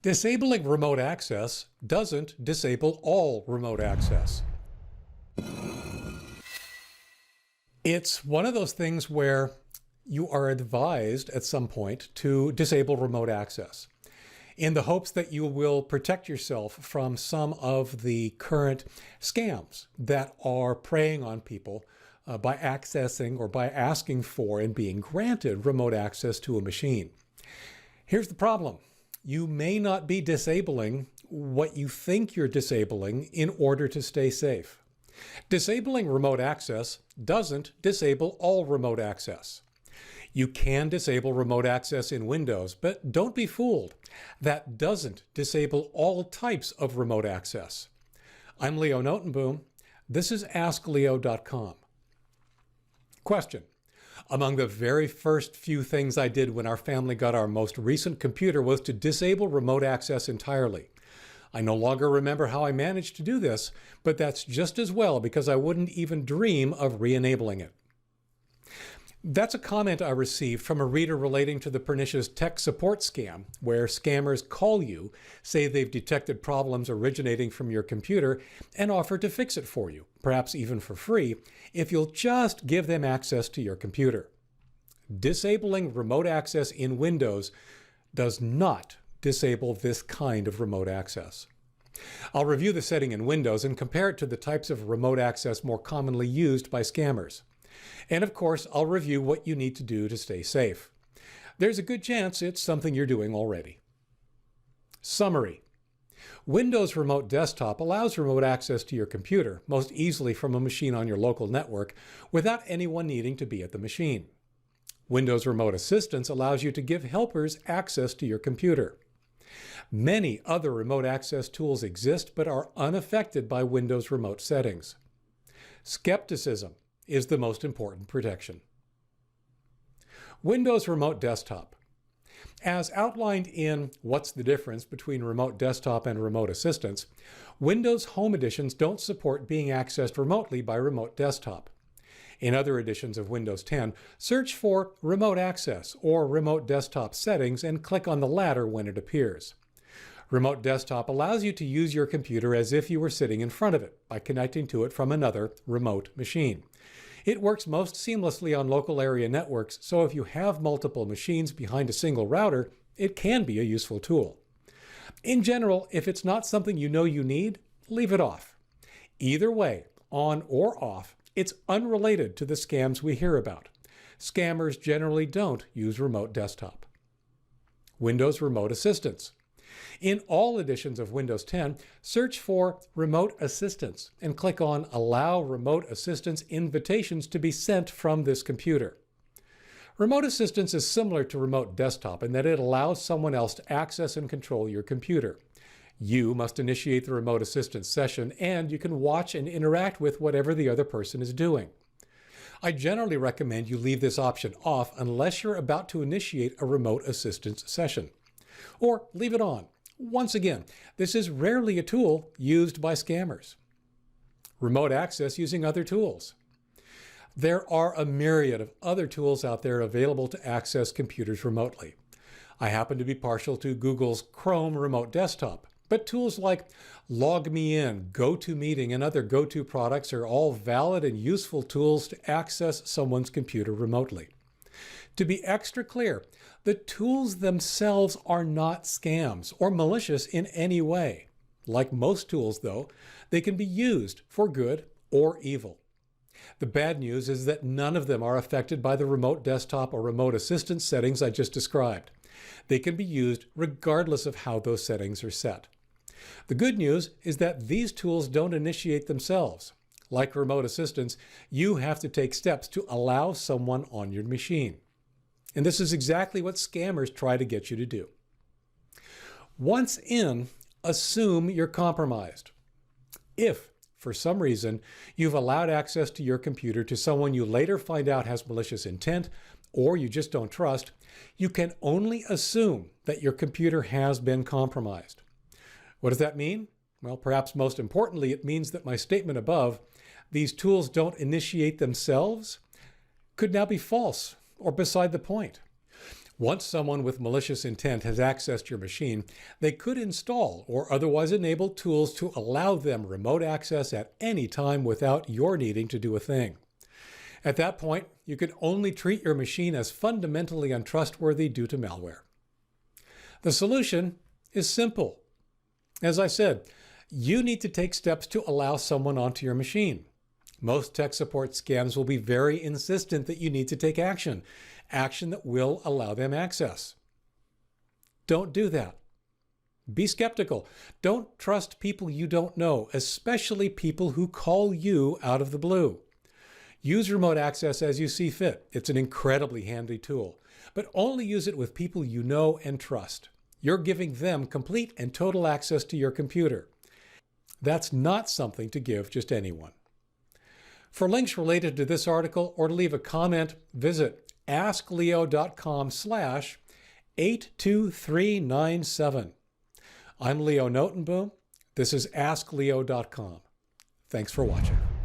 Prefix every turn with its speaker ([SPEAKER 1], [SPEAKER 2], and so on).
[SPEAKER 1] Disabling remote access doesn't disable all remote access. It's one of those things where you are advised at some point to disable remote access in the hopes that you will protect yourself from some of the current scams that are preying on people by accessing or by asking for and being granted remote access to a machine. Here's the problem. You may not be disabling what you think you're disabling in order to stay safe. Disabling remote access doesn't disable all remote access. You can disable remote access in Windows, but don't be fooled. That doesn't disable all types of remote access. I'm Leo Notenboom. This is askleo.com. Question. Among the very first few things I did when our family got our most recent computer was to disable remote access entirely. I no longer remember how I managed to do this, but that's just as well because I wouldn't even dream of re-enabling it. That's a comment I received from a reader relating to the pernicious tech support scam, where scammers call you, say they've detected problems originating from your computer, and offer to fix it for you, perhaps even for free, if you'll just give them access to your computer. Disabling remote access in Windows does not disable this kind of remote access. I'll review the setting in Windows and compare it to the types of remote access more commonly used by scammers. And of course, I'll review what you need to do to stay safe. There's a good chance it's something you're doing already. Summary. Windows Remote Desktop allows remote access to your computer, most easily from a machine on your local network, without anyone needing to be at the machine. Windows Remote Assistance allows you to give helpers access to your computer. Many other remote access tools exist but are unaffected by Windows Remote settings. Skepticism is the most important protection. Windows Remote Desktop. As outlined in What's the Difference Between Remote Desktop and Remote Assistance, Windows Home Editions don't support being accessed remotely by Remote Desktop. In other editions of Windows 10, search for Remote Access or Remote Desktop Settings and click on the latter when it appears. Remote Desktop allows you to use your computer as if you were sitting in front of it by connecting to it from another remote machine. It works most seamlessly on local area networks, so if you have multiple machines behind a single router, it can be a useful tool. In general, if it's not something you know you need, leave it off. Either way, on or off, it's unrelated to the scams we hear about. Scammers generally don't use Remote Desktop. Windows Remote Assistance. In all editions of Windows 10, search for Remote Assistance and click on Allow Remote Assistance Invitations to be sent from this computer. Remote Assistance is similar to Remote Desktop in that it allows someone else to access and control your computer. You must initiate the Remote Assistance session, and you can watch and interact with whatever the other person is doing. I generally recommend you leave this option off unless you're about to initiate a Remote Assistance session. Or leave it on. Once again, this is rarely a tool used by scammers. Remote access using other tools. There are a myriad of other tools out there available to access computers remotely. I happen to be partial to Google's Chrome Remote Desktop, but tools like LogMeIn, GoToMeeting, and other GoTo products are all valid and useful tools to access someone's computer remotely. To be extra clear, the tools themselves are not scams or malicious in any way. Like most tools, though, they can be used for good or evil. The bad news is that none of them are affected by the Remote Desktop or Remote Assistance settings I just described. They can be used regardless of how those settings are set. The good news is that these tools don't initiate themselves. Like Remote Assistance, you have to take steps to allow someone on your machine. And this is exactly what scammers try to get you to do. Once in, assume you're compromised. If, for some reason, you've allowed access to your computer to someone you later find out has malicious intent, or you just don't trust, you can only assume that your computer has been compromised. What does that mean? Well, perhaps most importantly, it means that my statement above, these tools don't initiate themselves, could now be false or beside the point. Once someone with malicious intent has accessed your machine, they could install or otherwise enable tools to allow them remote access at any time without your needing to do a thing. At that point, you can only treat your machine as fundamentally untrustworthy due to malware. The solution is simple. As I said, you need to take steps to allow someone onto your machine. Most tech support scams will be very insistent that you need to take action that will allow them access. Don't do that. Be skeptical. Don't trust people you don't know, especially people who call you out of the blue. Use remote access as you see fit. It's an incredibly handy tool, but only use it with people you know and trust. You're giving them complete and total access to your computer. That's not something to give just anyone. For links related to this article or to leave a comment, visit askleo.com/82397. I'm Leo Notenboom. This is askleo.com. Thanks for watching.